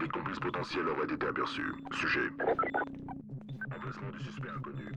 Des complices potentiels auraient été aperçus. Sujet. Emplacement du suspect inconnu.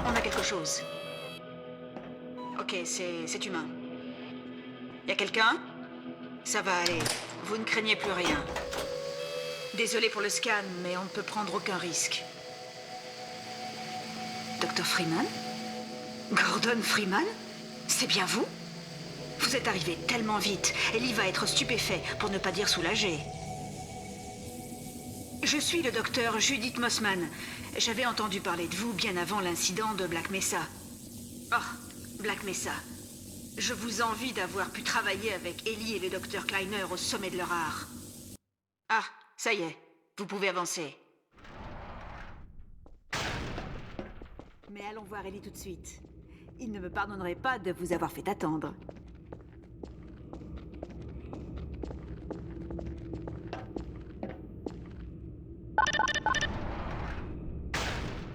On a quelque chose. Ok, c'est humain. Y a quelqu'un? Ça va aller. Vous ne craignez plus rien. Désolé pour le scan, mais on ne peut prendre aucun risque. Dr. Freeman? Gordon Freeman? C'est bien vous? Vous êtes arrivé tellement vite. Ellie va être stupéfait, pour ne pas dire soulagé. Je suis le docteur Judith Mossman. J'avais entendu parler de vous bien avant l'incident de Black Mesa. Oh, Black Mesa. Je vous envie d'avoir pu travailler avec Ellie et le docteur Kleiner au sommet de leur art. Ah, ça y est, vous pouvez avancer. Mais allons voir Ellie tout de suite. Il ne me pardonnerait pas de vous avoir fait attendre.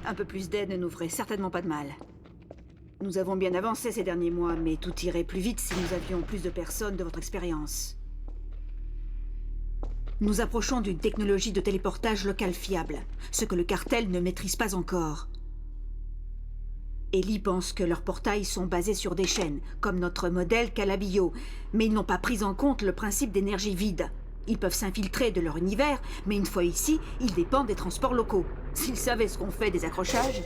Un peu plus d'aide ne nous ferait certainement pas de mal. Nous avons bien avancé ces derniers mois, mais tout irait plus vite si nous avions plus de personnes de votre expérience. Nous approchons d'une technologie de téléportage local fiable, ce que le cartel ne maîtrise pas encore. Ellie pense que leurs portails sont basés sur des chaînes, comme notre modèle Calabio, mais ils n'ont pas pris en compte le principe d'énergie vide. Ils peuvent s'infiltrer de leur univers, mais une fois ici, ils dépendent des transports locaux. S'ils savaient ce qu'on fait des accrochages...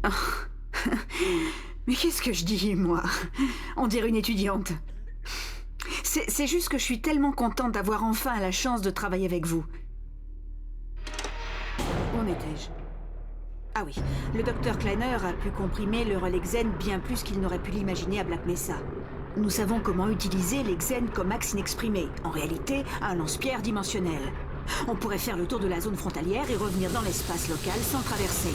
Oh. Mais qu'est-ce que je dis, moi? On dirait une étudiante. C'est juste que je suis tellement contente d'avoir enfin la chance de travailler avec vous. Où en étais-je? Ah oui, le docteur Kleiner a pu comprimer le relais Xen bien plus qu'il n'aurait pu l'imaginer à Black Mesa. Nous savons comment utiliser les Xen comme axe inexprimé, en réalité un lance-pierre dimensionnel. On pourrait faire le tour de la zone frontalière et revenir dans l'espace local sans traverser.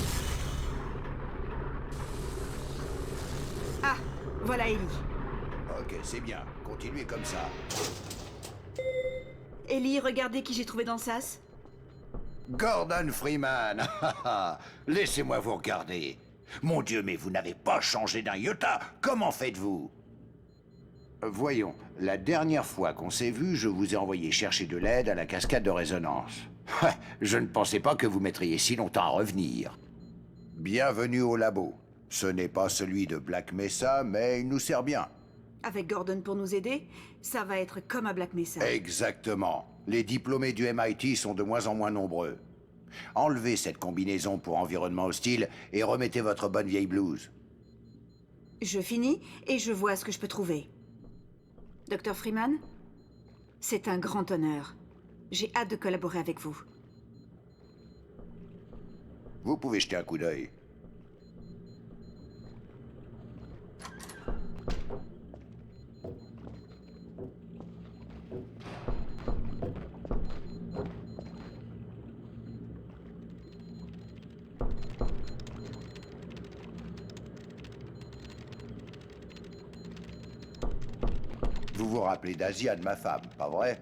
Ah, voilà Ellie. Ok, c'est bien. Continuez comme ça. Ellie, regardez qui j'ai trouvé dans le sas. Gordon Freeman. Laissez-moi vous regarder. Mon Dieu, mais vous n'avez pas changé d'un iota. Comment faites-vous? Voyons, la dernière fois qu'on s'est vu, je vous ai envoyé chercher de l'aide à la cascade de résonance. Je ne pensais pas que vous mettriez si longtemps à revenir. Bienvenue au labo. Ce n'est pas celui de Black Mesa, mais il nous sert bien. Avec Gordon pour nous aider, ça va être comme à Black Mesa. Exactement. Les diplômés du MIT sont de moins en moins nombreux. Enlevez cette combinaison pour environnement hostile et remettez votre bonne vieille blouse. Je finis et je vois ce que je peux trouver. Dr. Freeman? C'est un grand honneur. J'ai hâte de collaborer avec vous. Vous pouvez jeter un coup d'œil. Vous vous rappelez d'Asia, de ma femme, pas vrai?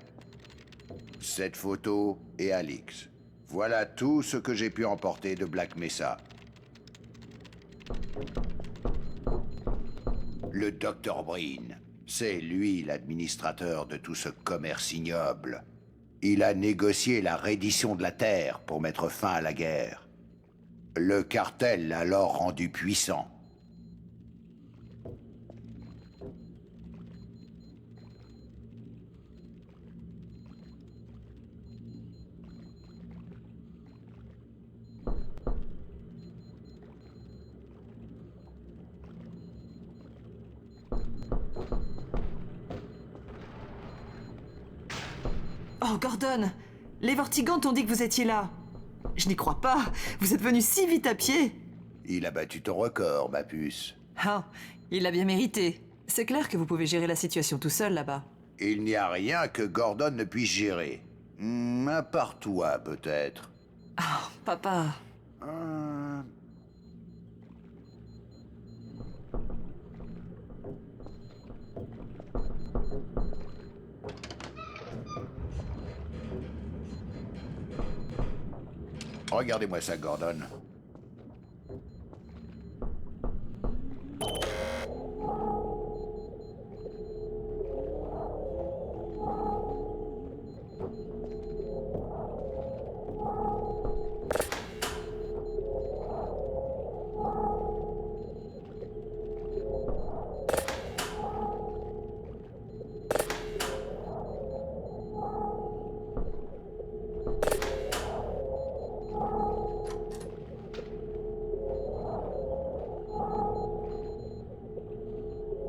Cette photo et Alix. Voilà tout ce que j'ai pu emporter de Black Mesa. Le Dr. Breen, c'est lui l'administrateur de tout ce commerce ignoble. Il a négocié la reddition de la Terre pour mettre fin à la guerre. Le cartel l'a alors rendu puissant. Oh, Gordon! Les Vortigantes ont dit que vous étiez là. Je n'y crois pas. Vous êtes venu si vite à pied. Il a battu ton record, ma puce. Ah, il l'a bien mérité. C'est clair que vous pouvez gérer la situation tout seul là-bas. Il n'y a rien que Gordon ne puisse gérer. À part toi, peut-être. Ah, papa. Regardez-moi ça, Gordon.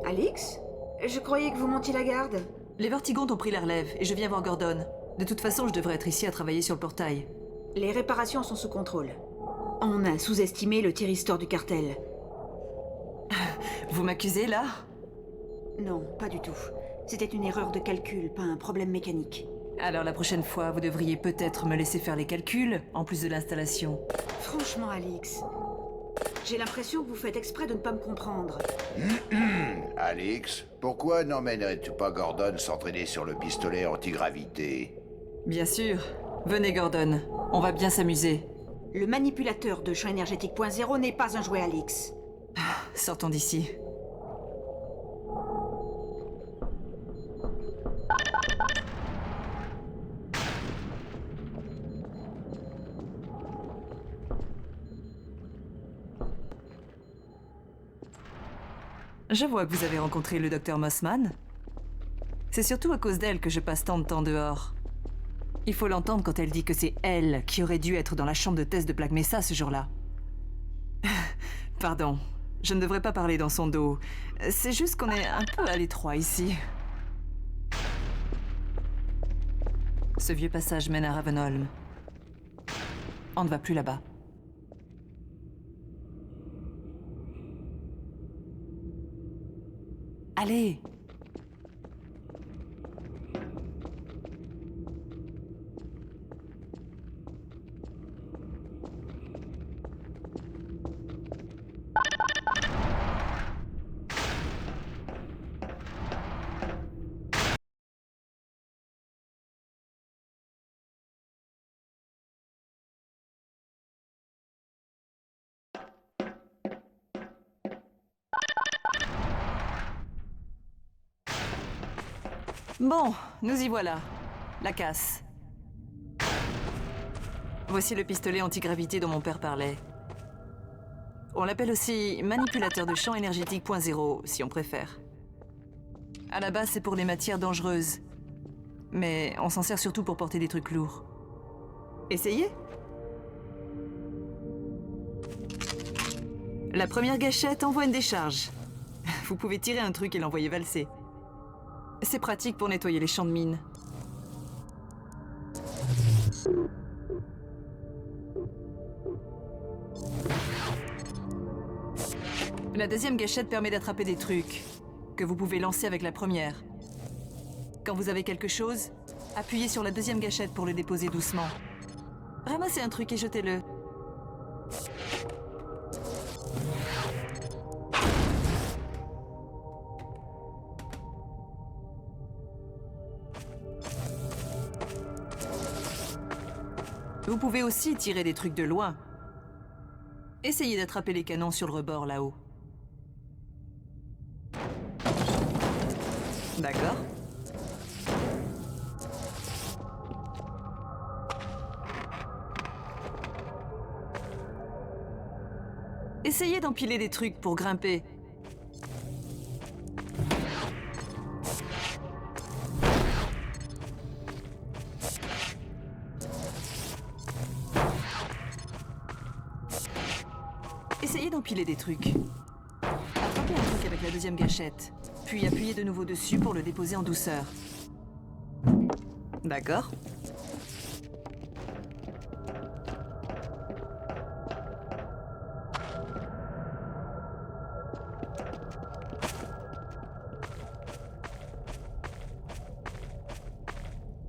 Alix? Je croyais que vous montiez la garde. Les Vortigantes ont pris la relève et je viens voir Gordon. De toute façon, je devrais être ici à travailler sur le portail. Les réparations sont sous contrôle. On a sous-estimé le thyristor du cartel. Vous m'accusez là? Non, pas du tout. C'était une erreur de calcul, pas un problème mécanique. Alors la prochaine fois, vous devriez peut-être me laisser faire les calculs, en plus de l'installation. Franchement, Alix, j'ai l'impression que vous faites exprès de ne pas me comprendre. Alix, pourquoi n'emmènerais-tu pas Gordon s'entraîner sur le pistolet antigravité? Bien sûr. Venez, Gordon. On va bien s'amuser. Le manipulateur de champ énergétique .0 n'est pas un jouet, Alix. Sortons d'ici. Je vois que vous avez rencontré le docteur Mossman. C'est surtout à cause d'elle que je passe tant de temps dehors. Il faut l'entendre quand elle dit que c'est elle qui aurait dû être dans la chambre de test de Black Mesa ce jour-là. Pardon, je ne devrais pas parler dans son dos. C'est juste qu'on est un peu à l'étroit ici. Ce vieux passage mène à Ravenholm. On ne va plus là-bas. Allez! Bon, nous y voilà. La casse. Voici le pistolet antigravité dont mon père parlait. On l'appelle aussi manipulateur de champ énergétique .0, si on préfère. À la base, c'est pour les matières dangereuses. Mais on s'en sert surtout pour porter des trucs lourds. Essayez? La première gâchette envoie une décharge. Vous pouvez tirer un truc et l'envoyer valser. C'est pratique pour nettoyer les champs de mines. La deuxième gâchette permet d'attraper des trucs que vous pouvez lancer avec la première. Quand vous avez quelque chose, appuyez sur la deuxième gâchette pour le déposer doucement. Ramassez un truc et jetez-le. Vous pouvez aussi tirer des trucs de loin. Essayez d'attraper les canons sur le rebord là-haut. D'accord. Essayez d'empiler des trucs pour grimper. Essayez d'empiler des trucs. Attrapez un truc avec la deuxième gâchette, puis appuyez de nouveau dessus pour le déposer en douceur. D'accord.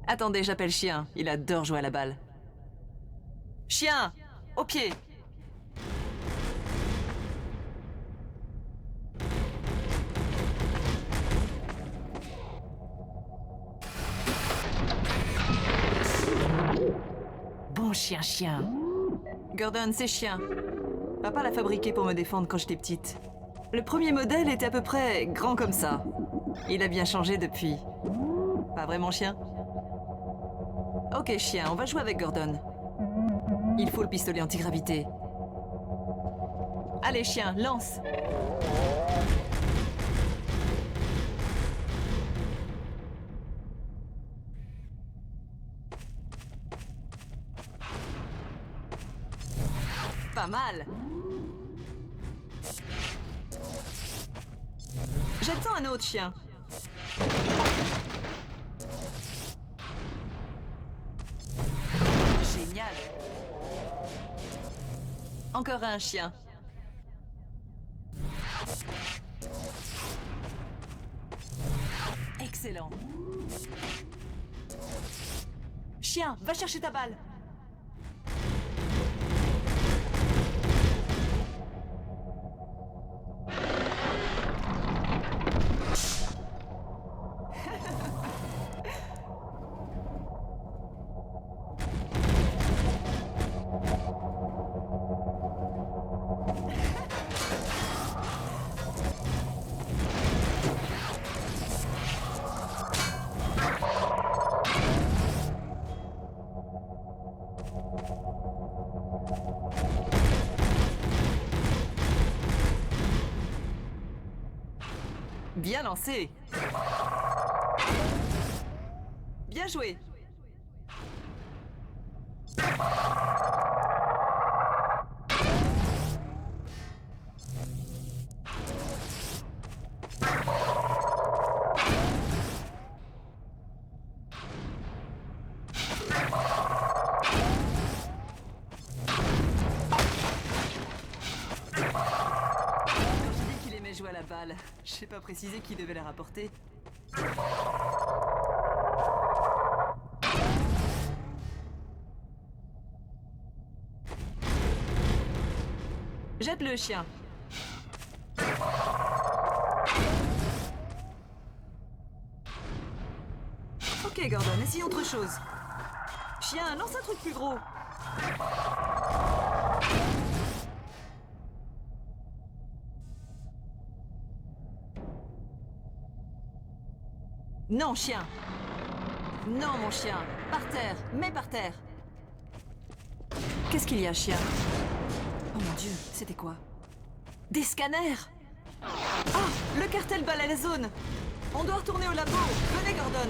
Attendez, j'appelle Chien. Il adore jouer à la balle. Chien! Au pied! Bon chien. Gordon, c'est Chien. Papa l'a fabriqué pour me défendre quand j'étais petite. Le premier modèle était à peu près grand comme ça. Il a bien changé depuis. Pas vraiment Chien? Ok, Chien, on va jouer avec Gordon. Il faut le pistolet antigravité. Allez, Chien, lance! Pas mal! Jette-en un autre, Chien. Génial! Encore un, Chien. Excellent. Chien, va chercher ta balle. Bien lancé. Bien joué. Jouer à la balle. Je sais pas préciser qui devait la rapporter. Jette le chien. Ok Gordon, essayons autre chose. Chien, lance un truc plus gros. Non, chien. Non, mon chien. Par terre. Mets par terre. Qu'est-ce qu'il y a, chien? Oh mon Dieu, c'était quoi? Des scanners! Ah! Le cartel bat la zone! On doit retourner au labo! Venez, Gordon!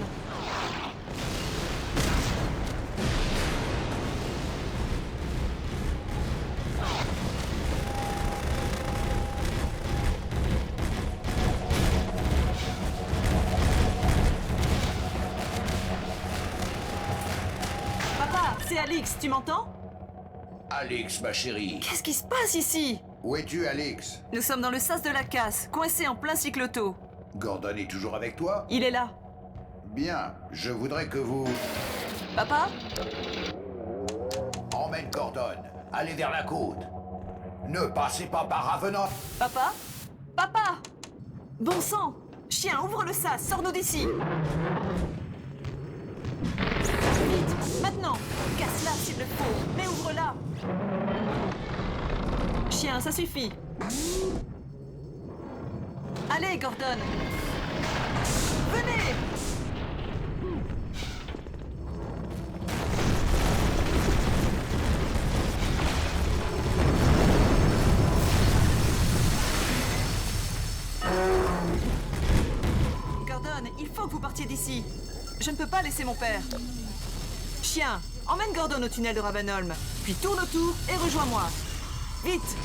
C'est Alix, tu m'entends? Alix, ma chérie. Qu'est-ce qui se passe ici? Où es-tu, Alix? Nous sommes dans le sas de la casse, coincés en plein cycloto. Gordon est toujours avec toi? Il est là. Bien, je voudrais que vous... Papa? Emmène Gordon. Allez vers la côte. Ne passez pas par Avenant. Papa? Papa! Bon sang! Chien, ouvre le sas, sors-nous d'ici! Vite, maintenant! Casse-la s'il le faut, mais ouvre-la! Chien, ça suffit! Allez, Gordon! Venez! Gordon, il faut que vous partiez d'ici. Je ne peux pas laisser mon père. Chien, emmène Gordon au tunnel de Ravenholm, puis tourne autour et rejoins-moi. Vite!